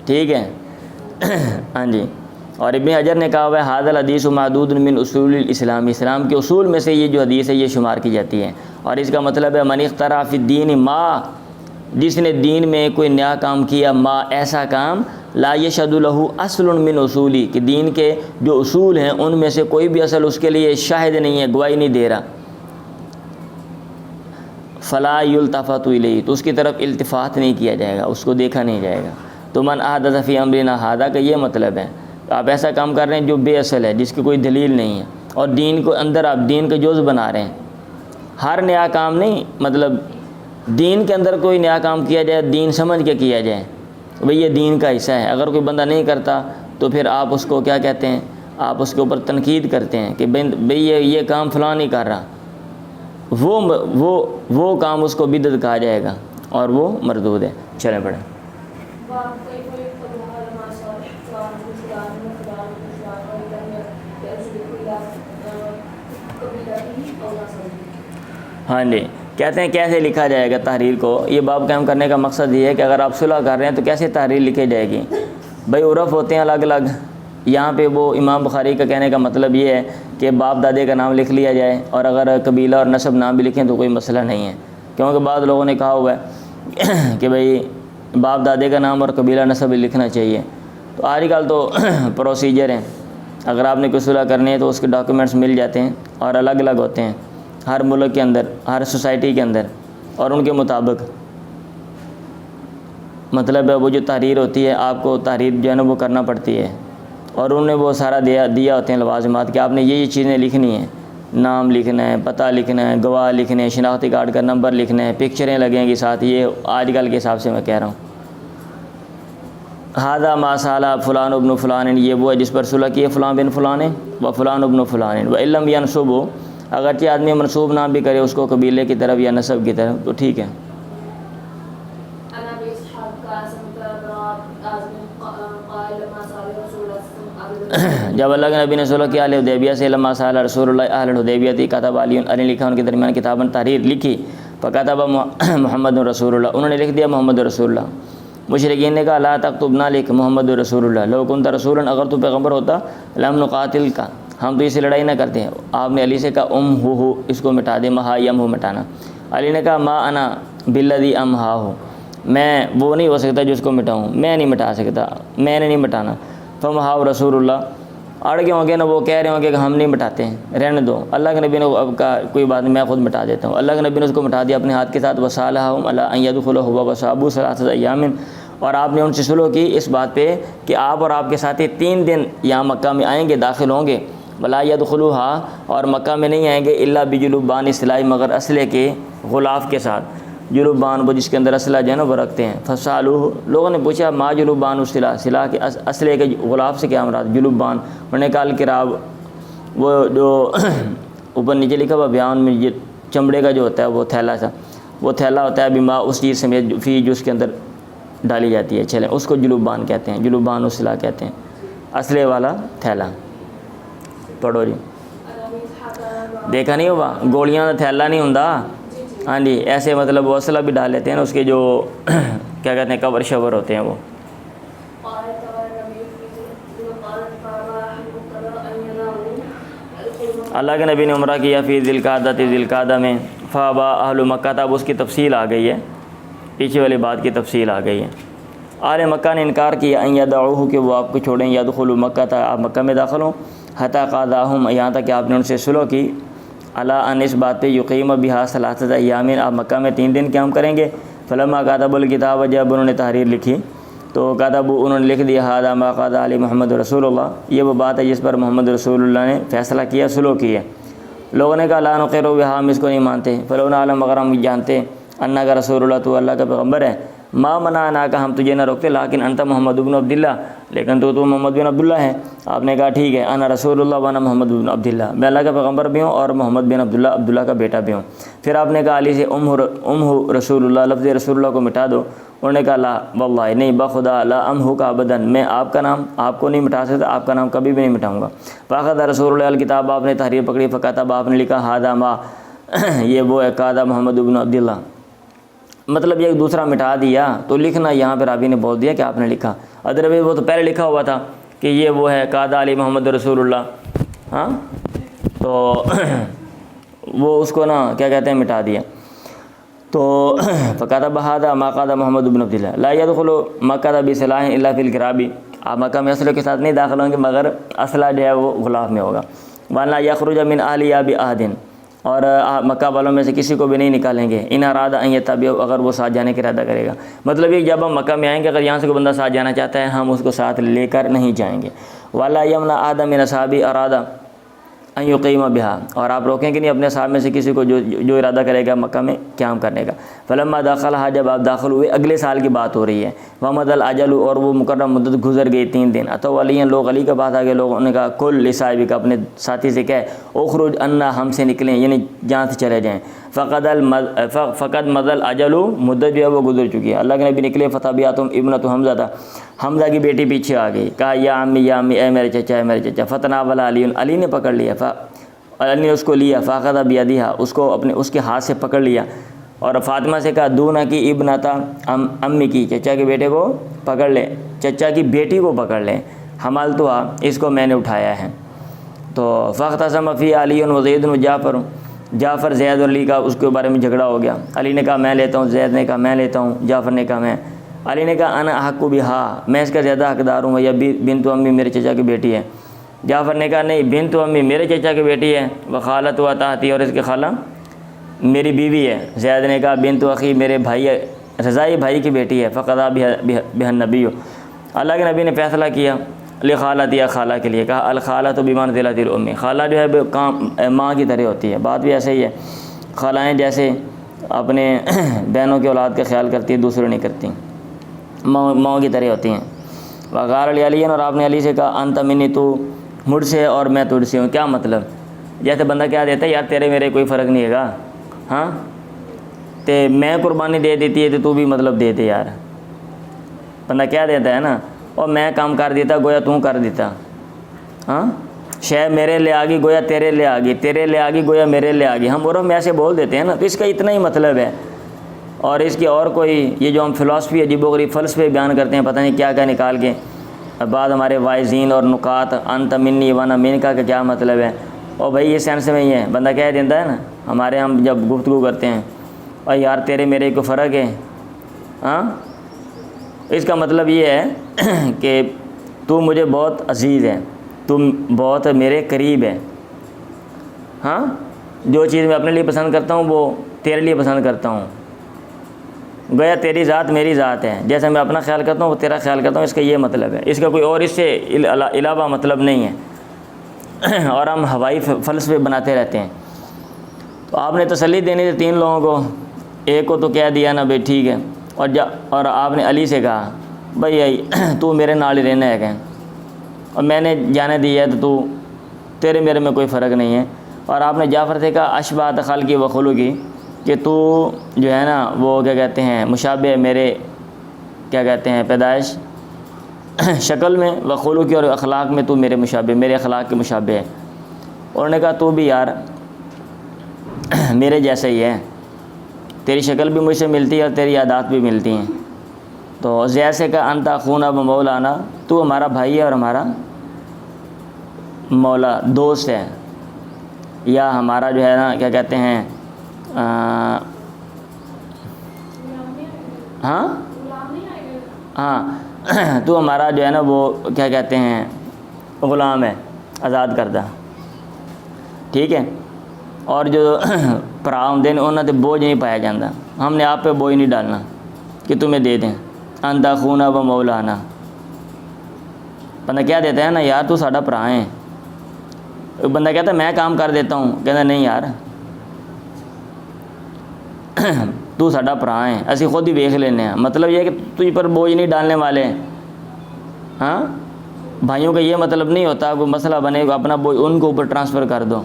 ٹھیک ہے۔ ہاں جی۔ اور ابن حجر نے کہا ہوا ہے ھذا الحدیث معدود من اصول الاسلام، اسلام کے اصول میں سے یہ جو حدیث ہے یہ شمار کی جاتی ہے، اور اس کا مطلب ہے من اخترع فی الدین ما، جس نے دین میں کوئی نیا کام کیا، ما ایسا کام، لا یشہد لہ اصل من اصولی، کہ دین کے جو اصول ہیں ان میں سے کوئی بھی اصل اس کے لیے شاہد نہیں ہے، گواہی نہیں دے رہا، فلا یلتفت الیہ، تو اس کی طرف التفات نہیں کیا جائے گا، اس کو دیکھا نہیں جائے گا۔ تو من احدث فی امرنا ھذا کا یہ مطلب ہے، آپ ایسا کام کر رہے ہیں جو بے اصل ہے، جس کی کوئی دلیل نہیں ہے، اور دین کو اندر آپ دین کا جز بنا رہے ہیں۔ ہر نیا کام نہیں، مطلب دین کے اندر کوئی نیا کام کیا جائے، دین سمجھ کے کیا جائے، بھئی یہ دین کا حصہ ہے۔ اگر کوئی بندہ نہیں کرتا تو پھر آپ اس کو کیا کہتے ہیں، آپ اس کے اوپر تنقید کرتے ہیں کہ بھئی یہ کام فلاں نہیں کر رہا، وہ کام اس کو بدعت کہا جائے گا اور وہ مردود ہے۔ چلیں پڑھیں۔ ہاں جی، کہتے ہیں کیسے لکھا جائے گا تحریر کو؟ یہ باب قائم کرنے کا مقصد یہ ہے کہ اگر آپ صلح کر رہے ہیں تو کیسے تحریر لکھی جائے گی؟ بھائی عرف ہوتے ہیں الگ الگ، یہاں پہ وہ امام بخاری کا کہنے کا مطلب یہ ہے کہ باپ دادے کا نام لکھ لیا جائے، اور اگر قبیلہ اور نسب نام بھی لکھیں تو کوئی مسئلہ نہیں ہے، کیونکہ بعض لوگوں نے کہا ہوا ہے کہ بھئی باپ دادے کا نام اور قبیلہ نسب لکھنا چاہیے۔ تو آج کل تو پروسیجر ہیں، اگر آپ نے کوئی صلح کرنی ہے تو اس کے ڈاکیومنٹس مل جاتے ہیں اور الگ الگ ہوتے ہیں ہر ملک کے اندر، ہر سوسائٹی کے اندر، اور ان کے مطابق مطلب ہے وہ جو تحریر ہوتی ہے، آپ کو تحریر جو ہے نا وہ کرنا پڑتی ہے، اور انہوں نے وہ سارا دیا ہوتے ہیں لوازمات کہ آپ نے یہ چیزیں لکھنی ہیں، نام لکھنا ہے، پتہ لکھنا ہے، گواہ لکھنے ہیں، شناختی کارڈ کا نمبر لکھنا ہے، پکچریں لگیں گی ساتھ، یہ آج کل کے حساب سے میں کہہ رہا ہوں۔ ہادہ ما سالا فلان ابن فلان، یہ وہ ہے جس پر صلح کی ہے فلاں بن فلان ہے، و فلان ابن فلان و علم ینسب ہو، اگرچہ آدمی منسوب نام بھی کرے اس کو قبیلے کی طرف یا نسب کی طرف تو ٹھیک ہے۔ جب اللہ کے نبی نے صلح کیا اہل حدیبیہ سے، لما سال رسول اللہ اہل الحدیبیہ تھی، کتب علی لکھا ان کے درمیان کتاباً تحریر لکھی، فکتب محمد رسول اللہ، انہوں نے لکھ دیا محمد رسول اللہ۔ مشرکین نے کہا لا تکتب، نہ لکھ محمد رسول اللہ، لو کنت رسولا، اگر تو پیغمبر ہوتا، لم نقاتل کا، ہم تو اسے لڑائی نہ کرتے ہیں۔ آپ نے علی سے کہا ہو اس کو مٹا دے، مہا یم ہو مٹانا۔ علی نے کہا ما انا بالذی امہا ہو، میں وہ نہیں ہو سکتا جو اس کو مٹاؤں، میں نہیں مٹا سکتا، میں نے نہیں مٹانا۔ فمہا رسول اللہ، اڑ گئے ہوں گے نا، وہ کہہ رہے ہوں گے کہ ہم نہیں مٹاتے ہیں، رہنے دو۔ اللہ کے نبی نے اب کہا کوئی بات نہیں، میں خود مٹا دیتا ہوں۔ اللہ کے نبی نے اس کو مٹا دیا اپنے ہاتھ کے ساتھ۔ وصالحہم علی ان یدخلوا هو وصحابہ ثلاثۃ ایام، اور آپ نے ان سے صلح کی اس بات پہ کہ آپ اور آپ کے ساتھی 3 دن یہاں مکہ میں آئیں گے، داخل ہوں گے۔ ولا یدخلوها، اور مکہ میں نہیں آئیں گے الا بجلوبان سلاح، مگر اسلحے کے غلاف کے ساتھ۔ جلوبان وہ جس کے اندر اسلحہ جو ہے نا وہ رکھتے ہیں۔ فسالوہ، لوگوں نے پوچھا ما جلوبان السلاح، سلاح کے اسلحے کے غلاف سے کیا مراد؟ جلوبان، انہوں نے کہا الکراب، وہ جو اوپر نیچے لکھا ہوا بیان میں، یہ چمڑے کا جو ہوتا ہے وہ تھیلا سا، وہ تھیلا ہوتا ہے بما، اس چیز سمیت فی جو اس کے اندر ڈالی جاتی ہے، چلیں اس کو جلوبان کہتے ہیں، جلوبان السلاح کہتے ہیں، اسلحے والا تھیلا۔ پڑھو جی، دیکھا نہیں ہوگا گولیاں کا تھیلا نہیں ہوندا، ہاں جی ایسے مطلب وہ اسلحہ بھی ڈال لیتے ہیں نا، اس کے جو کیا کہتے ہیں کور شور ہوتے ہیں وہ۔ اللہ کے نبی نے عمرہ کیا فی ذی القعدہ، ذی القعدہ میں، فابا اہل مکہ، تب اس کی تفصیل آ گئی ہے، پیچھے والی بات کی تفصیل آ گئی ہے۔ اہل مکہ نے انکار کیا ان یدعوہ، کہ وہ آپ کو چھوڑیں، یدخلوا مکہ، تھا آپ مکہ میں داخل ہوں، حتی قاضاہم، یہاں تک کہ آپ نے ان سے صلح کی، علی ان، اس بات پہ، یقیم بہا ثلاثۃ ایام، آپ مکہ میں 3 دن قیام کریں گے۔ فلما کتبوا الکتاب، جب انہوں نے تحریر لکھی تو کتبوا، انہوں نے لکھ دیا ھذا ما قضى علی محمد رسول اللہ، یہ وہ بات ہے جس پر محمد رسول اللہ نے فیصلہ کیا، صلح کی ہے۔ لوگوں نے کہا لا نقر بہا، ہم اس کو نہیں مانتے۔ فلو نعلم، اگر ہم جانتے انک رسول اللہ، تو اللہ کا پیغمبر ہے، ما منعناک، ہم تجھے نہ روکتے، لیکن انت محمد بن عبداللہ، لیکن تو محمد بن عبداللہ ہے۔ آپ نے کہا ٹھیک ہے، انا رسول اللہ وانا محمد بن عبداللہ، میں اللہ کا پیغمبر بھی ہوں اور محمد بن عبداللہ، عبداللہ کا بیٹا بھی ہوں۔ پھر آپ نے کہا علی سے امہ رسول اللہ، لفظ رسول اللہ کو مٹا دو۔ انہوں نے کہا لا واللہ، نہیں بخدا، لا امہو کا ابدا، میں آپ کا نام آپ کو نہیں مٹا سکتا، آپ کا نام کبھی بھی نہیں مٹاؤں گا۔ فاخذ رسول اللہ الکتاب، آپ نے تحریر پکڑی، فکتب، آپ نے لکھا ھذا ما، یہ وہ ہے قاضی محمد بن عبداللہ، مطلب یہ دوسرا مٹا دیا، تو لکھنا یہاں پہ راوی نے بول دیا کہ آپ نے لکھا، ادرویز وہ تو پہلے لکھا ہوا تھا کہ یہ وہ ہے قاضی علی محمد رسول اللہ، ہاں تو وہ اس کو نا کیا کہتے ہیں مٹا دیا۔ تو فکتب ھذا ما قضى محمد بن عبداللہ لا يدخل مکہ بسلاح الا فی الکراب، آپ مکہ میں اسلحے کے ساتھ نہیں داخل ہوں گے مگر اسلحہ جو ہے وہ غلاف میں ہوگا۔ وَلَا يَخْرُجَ مِنْ أَهْلِهَا بِأَحَدٍ، اور مکہ والوں میں سے کسی کو بھی نہیں نکالیں گے، ان اراد ان یتبعوا، اگر وہ ساتھ جانے کا ارادہ کرے گا، مطلب یہ جب ہم مکہ میں آئیں گے اگر یہاں سے کوئی بندہ ساتھ جانا چاہتا ہے ہم اس کو ساتھ لے کر نہیں جائیں گے۔ وَلَا يَمْنَعْ أَحَدًا مِنْ أَصْحَابِهِ أَرَادَ ان یقیم بہا، اور آپ روکیں گے نہیں اپنے صاحب میں سے کسی کو جو ارادہ کرے گا مکہ میں قیام کرنے کا۔ فلما دخلها، جب آپ داخل ہوئے، اگلے سال کی بات ہو رہی ہے، ومضى الاجل، اور وہ مقرر مدت گزر گئی 3 دن۔ اتوا علی، لوگ علی کے پاس آ گئے، لوگوں نے کہا کل لصاحبک، اپنے ساتھی سے کہے اخرج عنا، ہم سے نکلیں، یعنی جہاں سے چلے جائیں۔ فقد مضى الاجل، مدت جو ہے وہ گزر چکی ہے۔ اللہ کے نبی نکلے، فتبعتهم ابنۃ حمزہ تھا، حمزہ کی بیٹی پیچھے آ گئی، کہا یا امی اے میرے چچا، اے میرے چچا۔ فتناول علی، علی نے پکڑ لیا، علی نے اس کو لیا، فاخذ بیدیھا، اس کو اس کے ہاتھ سے پکڑ لیا، اور فاطمہ سے کہا دونہ کی ابنتا امی کی، چچا کے بیٹے کو پکڑ لیں، چچا کی بیٹی کو پکڑ لیں، حملتھا، اس کو میں نے اٹھایا ہے۔ تو فاختصم فی علی و زید و جعفر، جعفر زید اور علی کا اس کے بارے میں جھگڑا ہو گیا، علی نے کہا میں لیتا ہوں، زید نے کہا میں لیتا ہوں، جعفر نے کہا میں، علی نے کہا انا احق بہا، میں اس کا زیادہ حقدار ہوں، یا بنت امی میرے چچا کی بیٹی ہے۔ جعفر نے کہا نہیں، بنت امی میرے چچا کی بیٹی ہے، وخالت و تحتی، اور اس کی خالہ میری بیوی ہے۔ زید نے کہا بنت اخی، میرے بھائی رضائی بھائی کی بیٹی ہے۔ فقضا بها النبی، اللہ کے نبی نے فیصلہ کیا لخالت، یا خالہ کے لیے، کہا الخالۃ بمنزلۃ الام، خالہ جو ہے ماں کی طرح ہوتی ہے، بات بھی ایسے ہی ہے، خالائیں جیسے اپنے بہنوں کی اولاد کا خیال کرتی ہیں دوسرے نہیں کرتی، ماں کی طرح ہوتی ہیں۔ وقال علی، اور آپ نے علی سے کہا انت منی، تو مجھ سے اور میں تجھ سے ہوں. کیا مطلب؟ جیسے بندہ کیا دیتا ہے، یار تیرے میرے کوئی فرق نہیں ہے گا، ہاں تے میں قربانی دے دیتی ہے تو بھی مطلب دے دے یار. بندہ کیا دیتا ہے نا، اور میں کام کر دیتا گویا تو کر دیتا. ہاں شے میرے لے آ گئی گویا تیرے لے آ گئی، تیرے لے آ گئی گویا میرے لے آ گئی. ہم عرف میں ایسے بول دیتے ہیں نا، تو اس کا اتنا ہی مطلب ہے. اور اس کی اور کوئی یہ جو ہم فلاسفی عجیب و غریب فلسفے بیان کرتے ہیں پتہ نہیں کیا کیا نکال کے، بعد ہمارے وائزین اور نکات انت منی وانا من کا کیا مطلب ہے. اور بھائی یہ سینس میں ہی ہے، بندہ کہہ دیتا ہے نا ہمارے ہم جب گفتگو کرتے ہیں اور یار تیرے میرے کو فرق ہے، ہاں اس کا مطلب یہ ہے کہ تو مجھے بہت عزیز ہے، تم بہت میرے قریب ہے. ہاں جو چیز میں اپنے لیے پسند کرتا ہوں وہ تیرے لیے پسند کرتا ہوں، گویا تیری ذات میری ذات ہے، جیسا میں اپنا خیال کرتا ہوں وہ تیرا خیال کرتا ہوں. اس کا یہ مطلب ہے، اس کا کوئی اور اس سے علاوہ مطلب نہیں ہے. اور ہم ہوائی فلسفے بناتے رہتے ہیں. تو آپ نے تسلی دینی تھی 3 لوگوں کو، ایک کو تو کہہ دیا نا بھائی ٹھیک ہے، اور آپ نے علی سے کہا بھائی تو میرے نال ہی رہنا ہے کہ، اور میں نے جانے دی ہے تو تیرے میرے میں کوئی فرق نہیں ہے. اور آپ نے جعفر سے کہا اشبہت خلقی و خلقی، کہ تو جو ہے نا وہ کیا کہتے ہیں مشابہ میرے کیا کہتے ہیں پیدائش شکل میں، و خلقی اور اخلاق میں تو میرے مشابہ، میرے اخلاق کے مشابہ ہے. انہوں نے کہا تو بھی یار میرے جیسا ہی ہے، تیری شکل بھی مجھ سے ملتی ہے اور تیری عادات بھی ملتی ہیں. تو زید سے کہا انت اخونا و مولانا، تو ہمارا بھائی ہے اور ہمارا مولا دوست ہے، یا ہمارا جو ہے نا کیا کہتے ہیں ہاں ہاں تو ہمارا جو ہے نا وہ کیا کہتے ہیں غلام ہے، آزاد کردہ، ٹھیک ہے. اور جو بھرا ہوندے نے انہاں تے بوجھ نہیں پایا جاتا، ہم نے آپ پہ بوجھ نہیں ڈالنا کہ تمہیں دے دیں. انت اخونا و مولانا، بندہ کیا دیتا ہے نا یار تو ساڈا بھرا ہے. بندہ کہتا ہے میں کام کر دیتا ہوں، کہتا نہیں یار تو ساڈا بھرا ہے، اسی خود ہی ویکھ لینے ہیں. مطلب یہ ہے کہ تجھ پر بوجھ نہیں ڈالنے والے. ہاں بھائیوں کا یہ مطلب نہیں ہوتا کوئی مسئلہ بنے گا اپنا بوجھ ان کو اوپر ٹرانسفر کر دو.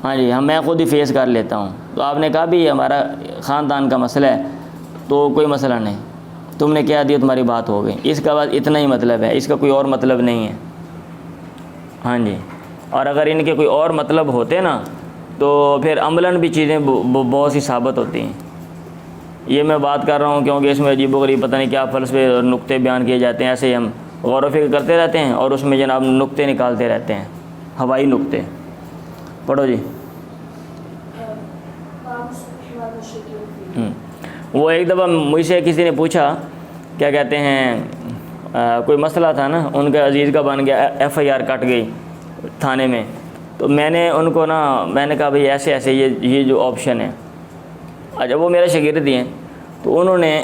ہاں جی میں خود ہی فیس کر لیتا ہوں. تو آپ نے کہا بھی یہ ہمارا خاندان کا مسئلہ ہے تو کوئی مسئلہ نہیں، تم نے کہہ دیا تمہاری بات ہو گئی. اس کا بعد اتنا ہی مطلب ہے، اس کا کوئی اور مطلب نہیں ہے. ہاں جی اور اگر ان کے کوئی اور مطلب ہوتے نا تو پھر عملاً بھی چیزیں بہت سی ثابت ہوتی ہیں. یہ میں بات کر رہا ہوں کیونکہ اس میں عجیب و غریب پتہ نہیں کیا فلسفے اور نقطے بیان کیے جاتے ہیں. ایسے ہی ہم غور و فکر کرتے رہتے ہیں اور اس میں جناب نقطے نکالتے رہتے ہیں، ہوائی نقطے. پڑھو جی. وہ ایک دفعہ مجھ سے کسی نے پوچھا کیا کہتے ہیں کوئی مسئلہ تھا نا، ان کے عزیز کا بن گیا، FIR کٹ گئی تھانے میں. تو میں نے ان کو میں نے کہا بھئی ایسے ایسے یہ جو آپشن ہے. اچھا وہ میرے شاگرد ہی ہیں، تو انہوں نے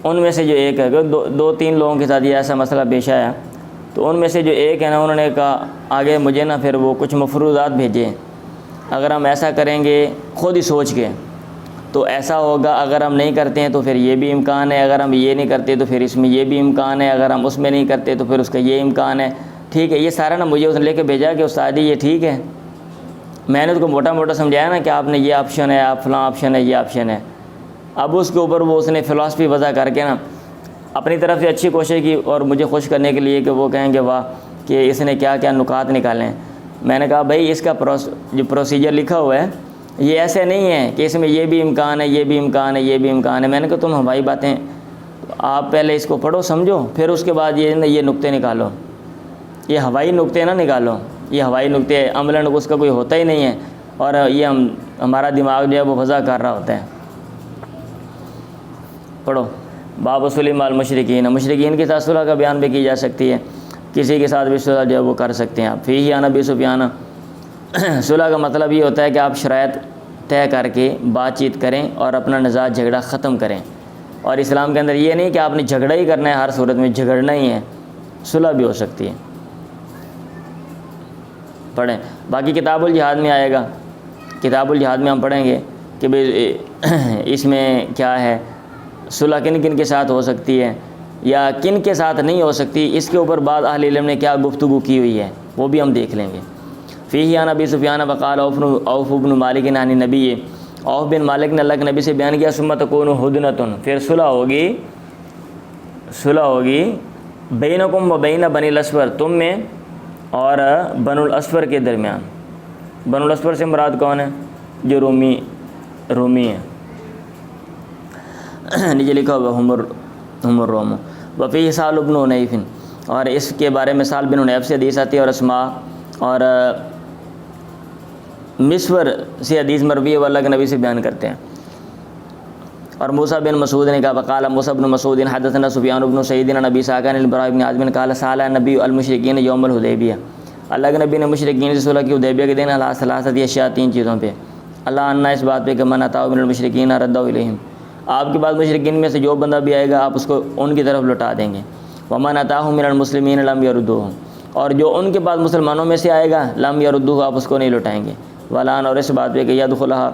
ان میں سے جو ایک ہے 2-3 لوگوں کے ساتھ یہ ایسا مسئلہ پیش آیا. تو ان میں سے جو ایک ہے نا انہوں نے کہا آگے مجھے نا پھر وہ کچھ مفروضات بھیجے، اگر ہم ایسا کریں گے خود ہی سوچ کے تو ایسا ہوگا، اگر ہم نہیں کرتے ہیں تو پھر یہ بھی امکان ہے، اگر ہم یہ نہیں کرتے تو پھر اس میں یہ بھی امکان ہے، اگر ہم اس میں نہیں کرتے تو پھر اس کا یہ امکان ہے. ٹھیک ہے یہ سارا نا مجھے اس نے لے کے بھیجا کہ استاد جی یہ ٹھیک ہے. میں نے اس کو موٹا موٹا سمجھایا نا کہ آپ نے یہ آپشن ہے، آپ فلاں آپشن ہے، یہ آپشن ہے. اب اس کے اوپر وہ اس نے فلاسفی وضع کر کے نا اپنی طرف سے اچھی کوشش کی اور مجھے خوش کرنے کے لیے کہ وہ کہیں گے واہ کہ اس نے کیا کیا نکات نکالیں. میں نے کہا بھائی اس کا جو پروسیجر لکھا ہوا ہے یہ ایسے نہیں ہے کہ اس میں یہ بھی امکان ہے، یہ بھی امکان ہے، یہ بھی امکان ہے. میں نے کہا تم ہوائی باتیں، آپ پہلے اس کو پڑھو سمجھو پھر اس کے بعد یہ نقطے نکالو. یہ ہوائی نقطے نہ نکالو، یہ ہوائی نقطے عملاً اس کا کوئی ہوتا ہی نہیں ہے اور یہ ہمارا دماغ جو ہے وہ وضع کر رہا ہوتا ہے. پڑھو باب صلح مع المشرکین، مشرکین کے ساتھ صلح کا بیان بھی کی جا سکتی ہے، کسی کے ساتھ بھی صلح جو ہے وہ کر سکتے ہیں آپ. فیہ عن ابی سفیان، صلح کا مطلب یہ ہوتا ہے کہ آپ شرائط طے کر کے بات چیت کریں اور اپنا نزاع جھگڑا ختم کریں. اور اسلام کے اندر یہ نہیں کہ آپ نے جھگڑا ہی کرنا ہے، ہر صورت میں جھگڑنا ہی ہے، صلح بھی ہو سکتی ہے. پڑھیں باقی کتاب الجہاد میں آئے گا، کتاب الجہاد میں ہم پڑھیں گے کہ بھئی اس میں کیا ہے، صلح کن کن کے ساتھ ہو سکتی ہے یا کن کے ساتھ نہیں ہو سکتی، اس کے اوپر بعض اہل علم نے کیا گفتگو کی ہوئی ہے وہ بھی ہم دیکھ لیں گے۔ فیہ عن ابی سفیان وقال عوف بن مالک عن النبی، عوف بن مالک نے اللہ کے نبی سے بیان کیا، ثم تکون ہدنۃ، پھر صلح ہوگی بینکم و بین بنی الاسفر، تم میں اور بنو الاسفر کے درمیان۔ بنو الاسفر سے مراد کون ہے؟ جو رومی ہیں، نیچے لکھا ہوا ہم الروم۔ وفی سال بن حنیف، اور اس کے بارے میں سال بن حنیف سے حدیث آتی ہے، اور اسماء اور مسور سے حدیث مروی ہے، وہ اللہ کے نبی سے بیان کرتے ہیں۔ اور موسیٰ بن مسعود نے کہا، وقال موسیٰ بن مسعود حدثنا سفیان بن سعید عن ابی اسحاق عن البراء بن عازب قال سأل النبی المشرکین یوم الحدیبیہ، اللہ کے نبی نے مشرکین سے صلح کی حدیبیہ کے دن علی ثلاثۃ اشیاء، 3 چیزوں پہ، اللہ عنہ اس بات پہ کہ من اتاہ من المشرکین ردہ الیہم، آپ کے بعد مشرکین میں سے جو بندہ بھی آئے گا آپ اس کو ان کی طرف لوٹا دیں گے، ومن اتاہ من المسلمین لم یردوہ، اور جو ان کے بعد مسلمانوں میں سے آئے گا لم یردوہ، آپ اس کو نہیں لوٹائیں گے، ولان، اور اس بات پہ کہ یدخلھا،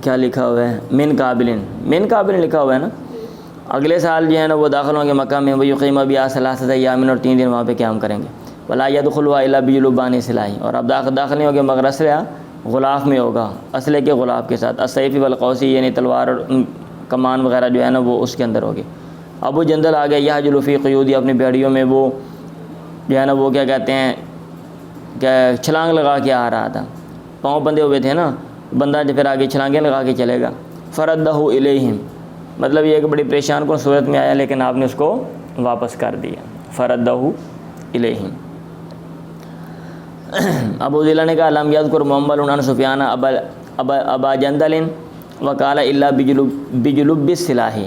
کیا لکھا ہوا ہے، من قابل لکھا ہوا ہے نا، اگلے سال جو ہے نا وہ داخل ہوں گے مکہ میں، ویقیم بہا ثلاثۃ ایام، اور 3 دن وہاں پہ قیام کریں گے، ولا یدخلھا الا بجلبان سلاح، اور اب داخل نہیں ہوگے مگر اسلحہ غلاف میں ہوگا، اسلحے کے غلاف کے ساتھ، السیف والقوسی، یعنی تلوار اور کمان وغیرہ جو ہے نا وہ اس کے اندر ہوگی۔ ابو جندل آ گیا، یحجل فی قیودی، اپنی بیڑیوں میں وہ جو ہے نا وہ کیا کہتے ہیں کہ چھلانگ لگا کے آ رہا تھا، پاؤں بندھے ہوئے تھے نا، بندہ جو پھر آگے چھلانگیں لگا کے چلے گا، فردہ الیہم، مطلب یہ کہ بڑی پریشان کن صورت میں آیا لیکن آپ نے اس کو واپس کر دیا، فردہ الیہم۔ ابو ذلہ نے کہا، لم یذکر محمد عن سفیان ابا جندل وقال الا بجلب السلاح،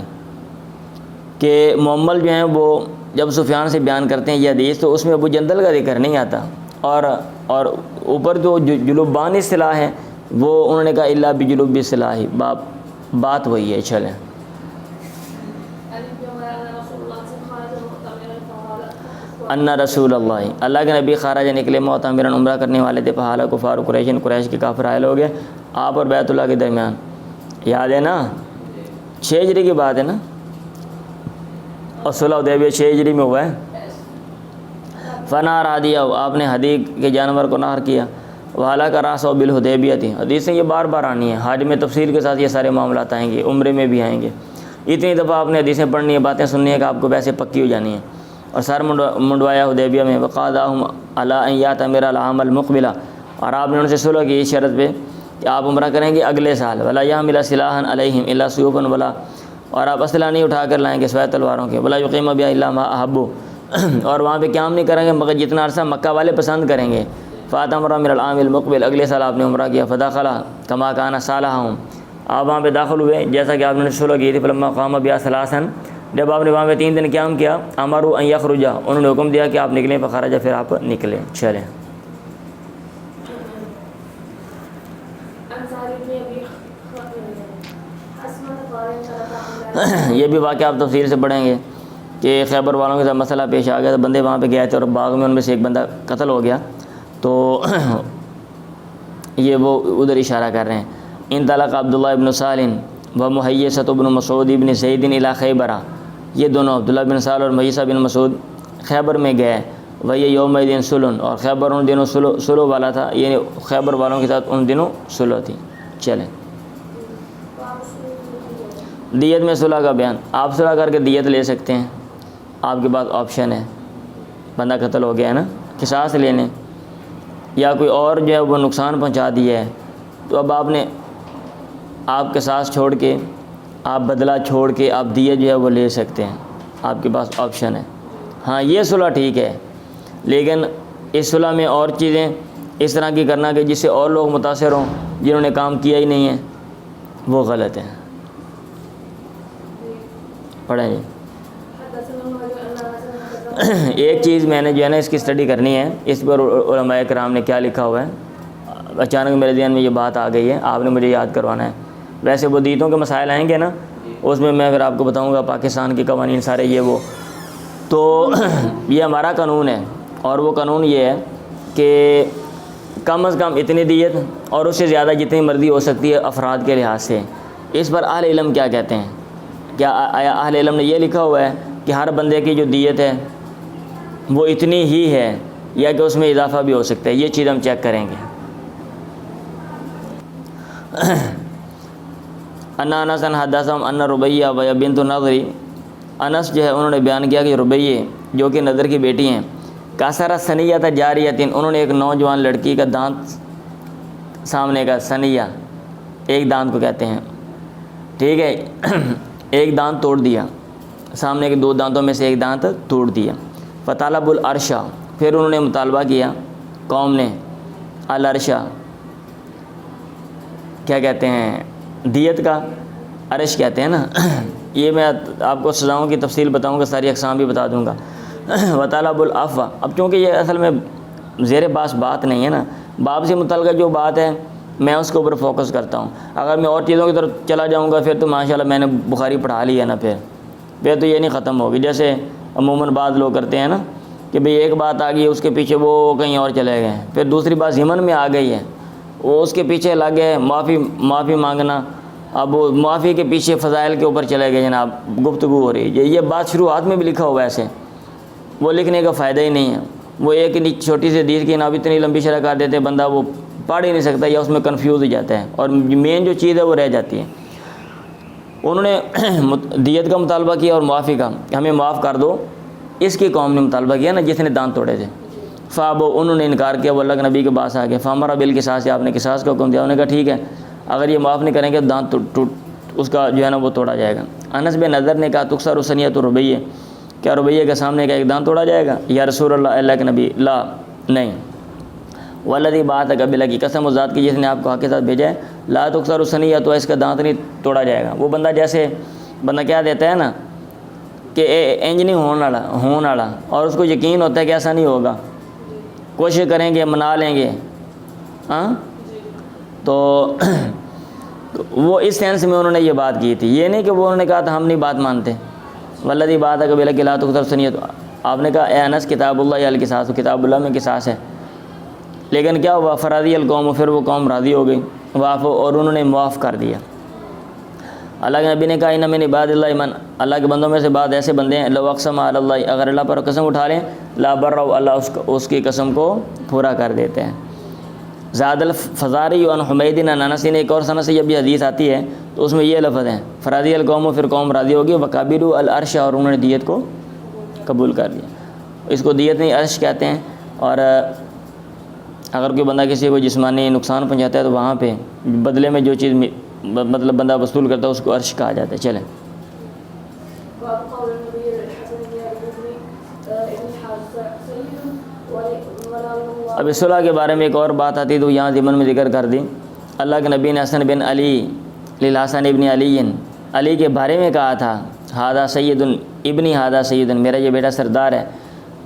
کہ محمل جو ہیں وہ جب سفیان سے بیان کرتے ہیں یہ حدیث تو اس میں ابو جندل کا ذکر نہیں آتا، اور اوپر جو جلبان السلاح ہے وہ انہوں نے کہا الا بجلب السلاح، بات وہی ہے۔ چلیں، ان رسول اللہ کے نبی خارج نکلے معتمرا، عمرہ کرنے والے تھے، فحال کفار قریش کے کافر حائل ہو گئے آپ اور بیت اللہ کے درمیان، یاد ہے نا 6 ہجری کی بات ہے نا، اور صلح حدیبیہ 6 ہجری میں ہوا ہے۔ فنار ہدیہ، آپ نے ہدی کے جانور کو نہر کیا، وحلق راسہ بالحدیبیہ تھی، حدیثیں یہ بار بار آنی ہیں، حج میں تفصیل کے ساتھ یہ سارے معاملات آئیں گے، عمرے میں بھی آئیں گے، اتنی دفعہ آپ نے حدیثیں پڑھنی ہیں، باتیں سننی ہیں کہ آپ کو ویسے پکی ہو جانی ہیں۔ اور سر منڈوایا حدیبیہ میں، وقادہم علی ان یعتمر العام المقبل، اور آپ نے ان سے صلح کی اس شرط پہ کہ آپ عمرہ کریں گے اگلے سال، ولا یحمل سلاحا علیہم الا سیوفا، ولا، اور آپ اسلحہ نہیں اٹھا کر لائیں گے سوائے تلواروں کے، ولا یقیم بہا الا ما احبوا، اور وہاں پہ قیام نہیں کریں گے مگر جتنا عرصہ مکہ والے پسند کریں گے، فاعتمر من العام المقبل، اگلے سال آپ نے عمرہ کیا، فدخل کما کان صالحهم، آپ وہاں پہ داخل ہوئے جیسا کہ آپ نے صلح کی تھی، فلما قام بہا ثلاثا، جب آپ نے وہاں پہ 3 دن قیام کیا، امروا ان یخرج، انہوں نے حکم دیا کہ آپ نکلیں، فخرج، پھر آپ نکلیں۔ چلیں، یہ بھی واقعہ آپ تفصیل سے پڑھیں گے کہ خیبر والوں کے ساتھ مسئلہ پیش آ گیا، تو بندے وہاں پہ گئے تھے اور باغ میں ان میں سے ایک بندہ قتل ہو گیا، تو یہ وہ ادھر اشارہ کر رہے ہیں۔ انطلق عبداللہ ابن سالم و محیصۃ بن مسعود ابن زید الی خیبر، یہ دونوں عبداللہ بن سال اور محیصہ بن مسعود خیبر میں گئے، وہی یوم دن صلح، اور خیبر ان دنوں صلح والا تھا، یعنی خیبر والوں کے ساتھ ان دنوں صلح تھی۔ چلیں، دیت میں صلح کا بیان، آپ صلح کر کے دیت لے سکتے ہیں، آپ کے پاس آپشن ہے، بندہ قتل ہو گیا ہے نا، قصاص لینے، یا کوئی اور جو ہے وہ نقصان پہنچا دیا ہے، تو اب آپ نے آپ قصاص چھوڑ کے، آپ بدلہ چھوڑ کے آپ دیت جو ہے وہ لے سکتے ہیں، آپ کے پاس آپشن ہے۔ ہاں یہ صلح ٹھیک ہے، لیکن اس صلح میں اور چیزیں اس طرح کی کرنا کہ جس سے اور لوگ متاثر ہوں جنہوں نے کام کیا ہی نہیں ہے، وہ غلط ہے۔ پڑھیں جی، ایک چیز میں نے جو ہے نا اس کی اسٹڈی کرنی ہے، اس پر علماء کرام نے کیا لکھا ہوا ہے، اچانک میرے ذہن میں یہ بات آ گئی ہے، آپ نے مجھے یاد کروانا ہے۔ ویسے وہ دیتوں کے مسائل آئیں گے نا، اس میں پھر آپ کو بتاؤں گا پاکستان کے قوانین سارے یہ وہ، تو یہ ہمارا قانون ہے، اور وہ قانون یہ ہے کہ کم از کم اتنی دیت اور اس سے زیادہ جتنی مرضی ہو سکتی ہے افراد کے لحاظ سے۔ اس پر اہل علم کیا کہتے ہیں؟ کیا اہل علم نے یہ لکھا ہوا ہے کہ ہر بندے کی جو دیت ہے وہ اتنی ہی ہے یا کہ اس میں اضافہ بھی ہو سکتا ہے؟ یہ چیز ہم چیک کریں گے۔ انس حدثهم ان ربیہ و بنت نضر، انس جو ہے انہوں نے بیان کیا کہ ربیہ جو کہ نضر کی بیٹی ہیں، کاسرا ثنیۃ جاریۃ، انہوں نے ایک نوجوان لڑکی کا دانت، سامنے کا ثنیہ ایک دانت کو کہتے ہیں، ٹھیک ہے، ایک دانت توڑ دیا، سامنے کے دو دانتوں میں سے ایک دانت توڑ دیا۔ فطلب العرش، پھر انہوں نے مطالبہ کیا قوم نے، العرش کیا کہتے ہیں؟ دیت کا عرش کہتے ہیں نا۔ یہ میں آپ کو سزاؤں کی تفصیل بتاؤں گا، ساری اقسام بھی بتا دوں گا۔ وطلب العفو، اب چونکہ یہ اصل میں زیر باس بات نہیں ہے نا، باب سے متعلقہ جو بات ہے میں اس کے اوپر فوکس کرتا ہوں۔ اگر میں اور چیزوں کی طرف چلا جاؤں گا پھر تو ماشاءاللہ میں نے بخاری پڑھا لی ہے نا، پھر تو یہ نہیں ختم ہوگی۔ جیسے عموماً بعض لوگ کرتے ہیں نا کہ بھئی ایک بات آ گئی ہے اس کے پیچھے وہ کہیں اور چلے گئے، پھر دوسری بات ضمن میں آ گئی ہے وہ اس کے پیچھے لگ گئے، معافی مانگنا، اب وہ معافی کے پیچھے فضائل کے اوپر چلے گئے، جناب گفتگو ہو رہی ہے۔ یہ بات شروعات میں بھی لکھا ہوا ہے، ایسے وہ لکھنے کا فائدہ ہی نہیں ہے۔ وہ ایک چھوٹی سی حدیث کی نام اتنی لمبی شرح کر دیتے ہیں، بندہ وہ پڑھ ہی نہیں سکتا یا اس میں کنفیوز ہو جاتا ہے اور مین جو چیز ہے وہ رہ جاتی ہے۔ انہوں نے دیت کا مطالبہ کیا اور معافی کا، ہمیں معاف کر دو، اس کی قوم نے مطالبہ کیا نا جس نے دانت توڑے تھے۔ فابو، انہوں نے انکار کیا، وہ اللہ کے نبی کے پاس آ گئے۔ فامر بالقصاص، آپ نے قصاص کا حکم دیا۔ انہوں نے کہا ٹھیک ہے، اگر یہ معاف نہیں کریں گے دانت اس کا جو ہے نا وہ توڑا جائے گا۔ انس بن نضر نے کہا تکسر ثنیۃ ربیہ، کیا ربیہ کے سامنے کا ایک دانت توڑا جائے گا؟ یا رسول اللہ، اللہ کے نبی، لا، نہیں۔ والذی بعثک بالحق، کی قسم اس ذات کی جس نے آپ کو حق کے ساتھ بھیجا ہے، لا تکسر ثنیۃ، تو اس کا دانت نہیں توڑا جائے گا۔ وہ بندہ جیسے بندہ کیا دیتا ہے نا کہ انج نہیں ہون والا اور اس کو یقین ہوتا ہے کہ ایسا نہیں ہوگا، کوشش کریں گے، منا لیں گے، ہاں، تو وہ اس سینس میں انہوں نے یہ بات کی تھی۔ یہ نہیں کہ وہ انہوں نے کہا تھا ہم نہیں بات مانتے۔ والذی بعثک بالحق لا تکسر ثنیۃ، آپ نے کہا اے انس کتاب اللہ القصاص، کتاب اللہ میں قصاص ہے، لیکن کیا ہوا؟ فرضی القوم، پھر وہ قوم راضی ہو گئی، وعفو، اور انہوں نے معاف کر دیا۔ اللہ کے نبی نے کہا ان من عباد اللہ من، اللہ کے بندوں میں سے بعض ایسے بندے ہیں، لو اقسم علی اللہ، اگر اللہ پر قسم اٹھا لیں، لا بروا، اللہ اس کی قسم کو پورا کر دیتے ہیں۔ زاد الفزاری عن حمید عن انس، ایک اور سند سے جب یہ حدیث آتی ہے تو اس میں یہ لفظ ہیں فرضی القوم، پھر قوم راضی ہوگی، وقبلوا العرش، اور انہوں نے دیت کو قبول کر لیا۔ اس کو دیت نہیں عرش کہتے ہیں۔ اور اگر کوئی بندہ کسی کو جسمانی نقصان پہنچاتا ہے تو وہاں پہ بدلے میں جو چیز مطلب بندہ وصول کرتا ہے اس کو عرش کہا جاتا ہے۔ چلیں، اب صلح کے بارے میں ایک اور بات آتی تو یہاں ضمن میں ذکر کر دی۔ اللہ کے نبی نے حسن بن علی للحسن ابن علی، علی کے بارے میں کہا تھا ہادہ سید ابنی، ہادہ سید، میرا یہ بیٹا سردار ہے،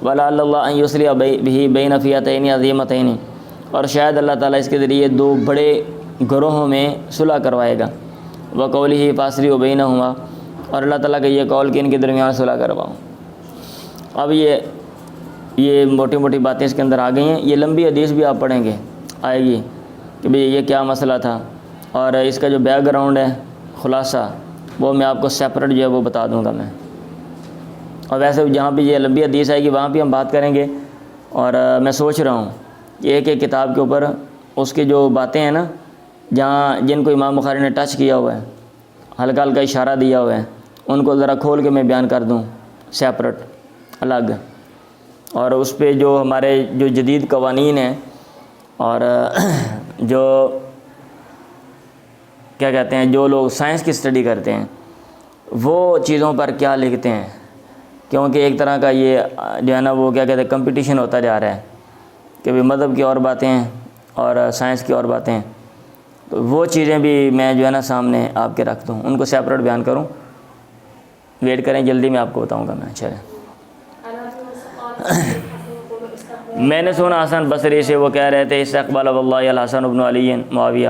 ولعل اللہ ان یصلح بہ بین فئتین عظیمتین، اور شاید اللہ تعالیٰ اس کے ذریعے دو بڑے گروہوں میں صلح کروائے گا۔ وقولہ فاصلحوا بینہما، اور اللہ تعالیٰ کا یہ قول کہ ان کے درمیان صلح کرواؤں۔ اب یہ موٹی موٹی باتیں اس کے اندر آ گئی ہیں، یہ لمبی حدیث بھی آپ پڑھیں گے آئے گی کہ بھئی یہ کیا مسئلہ تھا، اور اس کا جو بیک گراؤنڈ ہے خلاصہ وہ میں آپ کو سیپریٹ جو ہے وہ بتا دوں گا میں۔ اور ویسے جہاں بھی یہ لمبی حدیث آئے گی وہاں بھی ہم بات کریں گے۔ اور میں سوچ رہا ہوں ایک ایک کتاب کے اوپر اس کی جو باتیں ہیں نا جن کو امام بخاری نے ٹچ کیا ہوا ہے، ہلکا ہلکا اشارہ دیا ہوا ہے، ان کو ذرا کھول کے میں بیان کر دوں سیپریٹ الگ، اور اس پہ جو ہمارے جو جدید قوانین ہیں اور جو کیا کہتے ہیں جو لوگ سائنس کی سٹڈی کرتے ہیں وہ چیزوں پر کیا لکھتے ہیں، کیونکہ ایک طرح کا یہ جو ہے نا وہ کیا کہتے ہیں کمپٹیشن ہوتا جا رہا ہے کہ بھئی مذہب کی اور باتیں ہیں اور سائنس کی اور باتیں ہیں، تو وہ چیزیں بھی میں جو ہے نا سامنے آپ کے رکھ دوں، ان کو سیپریٹ بیان کروں۔ ویٹ کریں، جلدی میں آپ کو بتاؤں گا میں۔ چلیں، میں نے سنا حسن بصری سے وہ کہہ رہے تھے استقبال واللہ الحسن بن علی معاویہ،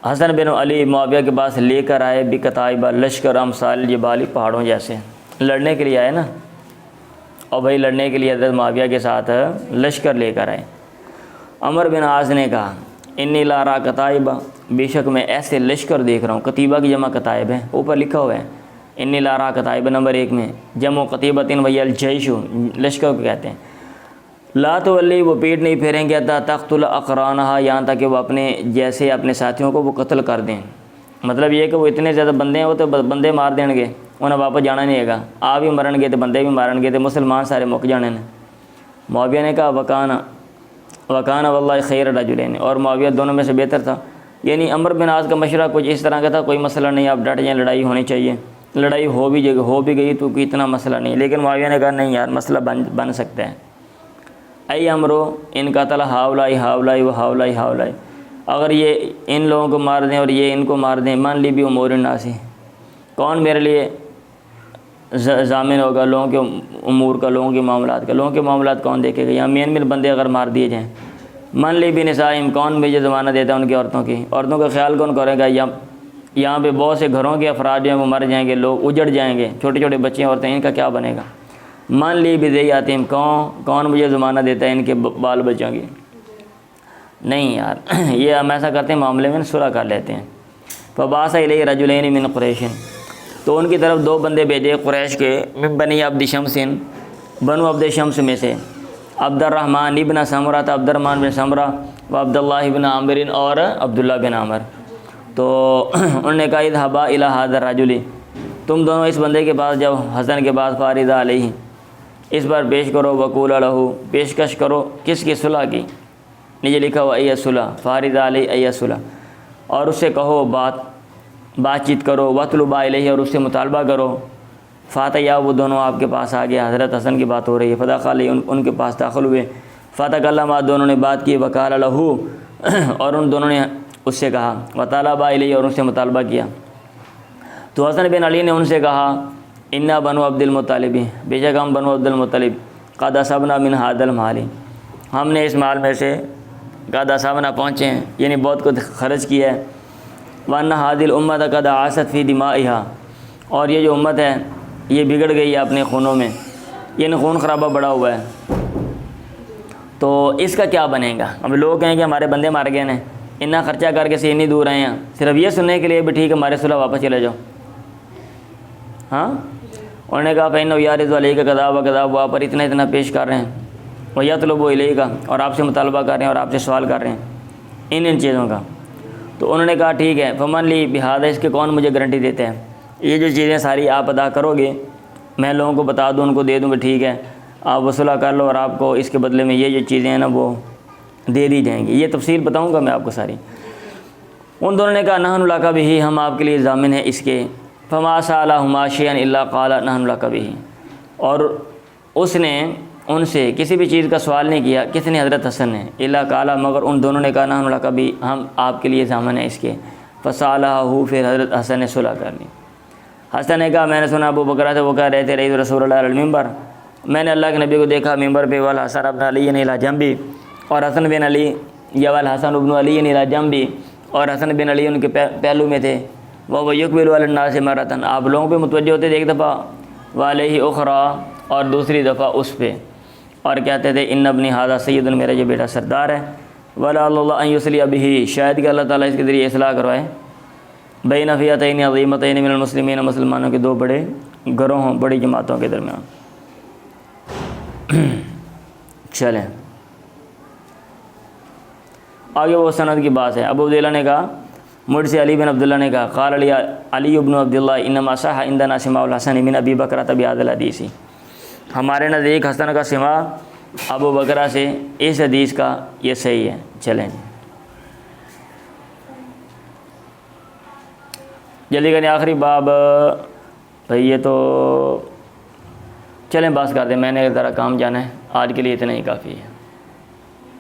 حسن بن علی معاویہ کے پاس لے کر آئے بکتائب لشکر امثال الجبال، پہاڑوں جیسے لڑنے کے لیے آئے نا، اور بھائی لڑنے کے لیے حضرت معاویہ کے ساتھ لشکر لے کر آئے، عمر بن عاص نے کہا انی لا را کتائبہ، بے شک میں ایسے لشکر دیکھ رہا ہوں، کتیبہ کی جمع کتائب ہے، اوپر لکھا ہوا ہے انی لا را کتائب نمبر 1 میں، جمع قتیبۃ وہی الجیش، لشکر کو کہتے ہیں، لا تولی وہ پیٹ نہیں پھیریں گے حتی تقتل اقرانہا، یہاں تک کہ وہ اپنے جیسے اپنے ساتھیوں کو وہ قتل کر دیں، مطلب یہ کہ وہ اتنے زیادہ بندے ہیں وہ تو بندے مار دیں گے، انہیں واپس جانا نہیں ہے گا، آپ بھی مرن گے تو بندے بھی مارن گے تو مسلمان سارے مک جانے ہیں۔ معاویہ نے کہا وکانہ واللہ خیر رجلین، اور معاویہ دونوں میں سے بہتر تھا، یعنی عمر بن عاص کا مشورہ کچھ اس طرح کا تھا، کوئی مسئلہ نہیں، آپ ڈٹ جائیں، لڑائی ہونی چاہیے، لڑائی ہو بھی گئی تو کوئی اتنا مسئلہ نہیں، لیکن معاویہ نے کہا نہیں یار مسئلہ بن سکتا ہے۔ ای امرو ان قتل ہاولائی ہاولائی و ہاولائی ہاولائی، اگر یہ ان لوگوں کو مار دیں اور یہ ان کو مار دیں، من لی بھی امور الناس، کون میرے لیے ضامن ہوگا لوگوں کے امور کا، لوگوں کے معاملات کا، لوگوں کے معاملات کون دیکھے گا، یا مین بندے اگر مار دیے جائیں، من لی بھی نسائم، کون مجھے زمانہ دیتا ہے ان کی عورتوں کا خیال کون کرے گا، یہاں پہ بہت سے گھروں کے افراد جو ہیں وہ مر جائیں گے، لوگ اجڑ جائیں گے، چھوٹے چھوٹے بچے عورتیں، ان کا کیا بنے گا، من لی بھی ذیاتہم، کون مجھے زمانہ دیتا ہے ان کے بال بچوں کی، نہیں یار یہ ہم ایسا کرتے ہیں معاملے میں صلح کر لیتے ہیں۔ فبعث الیہ رجلین من قریش، تو ان کی طرف 2 بندے بھیجے قریش کے، من بنی عبد شمس، بنو عبد شمس میں سے، عبد الرحمن ابن سمرہ تھا، عبد الرحمن بن سمرہ، و عبداللہ بن عامر، اور عبداللہ بن عامر، تو انہوں نے کہا اذهبا الی ھذا الرجل، تم دونوں اس بندے کے پاس جاؤ، حسن کے پاس، فارض علیہ، اس پر پیش کرو، وقول لہ، پیشکش کرو، کس کی، صلح کی، نیچے لکھا ہوا ای صلح، فارض علیہ ای صلح، اور اس سے کہو بات چیت کرو، وطلبا الیہ، اور اس سے مطالبہ کرو، فاتحہ، وہ دونوں آپ کے پاس آ گیا، حضرت حسن کی بات ہو رہی ہے، فدخل ان کے پاس داخل ہوئے، فتکلما، دونوں نے بات کی، وقال لہ، اور ان دونوں نے اس سے کہا، وطالبا الیہ، اور ان سے مطالبہ کیا، تو حسن بن علی نے ان سے کہا انا بنو عبد المطلب، بے شک ہم بنو عبد المطلب، قد اصبنا من ھذا المال، ہم نے اس مال میں سے قد اصبنا پہنچے ہیں، یعنی بہت کچھ خرچ کیا ہے، وان ھذہ الامۃ قد عاصت فی دمائها، اور یہ جو امت ہے یہ بگڑ گئی ہے اپنے خونوں میں، یعنی خون خرابہ بڑا ہوا ہے، تو اس کا کیا بنے گا، اب لوگ کہیں کہ ہمارے بندے مار گئے ہیں، اتنا خرچہ کر کے سے اتنی دور آئے ہیں، صرف یہ سننے کے لیے بھی ٹھیک ہے ہمارے صلح واپس چلے جاؤ، ہاں، انہوں نے کہا فإنہ یعرض علیک کذا و کذا، وہ آپ پر اتنا پیش کر رہے ہیں، ویطلب الیک، اور آپ سے مطالبہ کر رہے ہیں اور آپ سے سوال کر رہے ہیں ان چیزوں کا، تو انہوں نے کہا ٹھیک ہے، فمن لی بہذا، اس کے کون مجھے گارنٹی دیتے ہیں، یہ جو چیزیں ساری آپ ادا کرو گے، میں لوگوں کو بتا دوں، ان کو دے دوں کہ ٹھیک ہے آپ وہ صلح کر لو، اور آپ کو اس کے بدلے میں یہ جو چیزیں ہیں نا وہ دے دی جائیں گی، یہ تفصیل بتاؤں گا میں آپ کو ساری۔ ان دونوں نے کہا نحن لک بہ، ہم آپ کے لیے ضامن ہیں اس کے، فما سألہما شیئا الا قال نحن لک بہ، اور اس نے ان سے کسی بھی چیز کا سوال نہیں کیا، کس نے، حضرت حسن نے، الا قال، مگر ان دونوں نے کہا نحن لک بہ، ہم آپ کے لیے ضامن ہیں اس کے، فصالحہ، پھر حضرت حسن نے صلح کر لی۔ حسن نے کہا میں نے سنا ابو بکر سے وہ کہہ رہے تھے رئیس رسول اللہ علیہ المنبر، میں نے اللہ کے نبی کو دیکھا ممبر پہ، والحسن ابن علی الی جنبی، اور حسن بن علی، یا والحسن ابن علی الی جنبی، اور حسن بن علی ان کے پہلو میں تھے، وہ یقبل علی الناس مرتن، آپ لوگوں پہ متوجہ ہوتے تھے ایک دفعہ، وعلیہ اخری، اور دوسری دفعہ اس پہ، اور کہتے تھے ان ابنی ھذا سید، میرا یہ بیٹا سردار ہے، ولعل اللہ ان یصلح بہ، شاید کہ اللہ تعالیٰ اس کے ذریعے اصلاح کروائے، بین فئتین عظیمتین من المسلمین، مسلمانوں کے 2 بڑے گروہوں، بڑی جماعتوں کے درمیان۔ چلیں آگے وہ سند کی بات ہے۔ ابو عبداللہ نے کہا، مجھ سے علی بن عبداللہ نے کہا، قال علی بن عبداللہ انما صح عندنا سماع الحسن من ابی بکرۃ بہذا الحدیث، ہمارے نزدیک حسن کا سماع ابو بکرہ سے اس حدیث کا یہ صحیح ہے۔ چلیں جلدی کریں، آخری باب بھائی، یہ تو چلیں بس کر دیں، میں نے ذرا کام جانا ہے، آج کے لیے اتنا ہی کافی ہے۔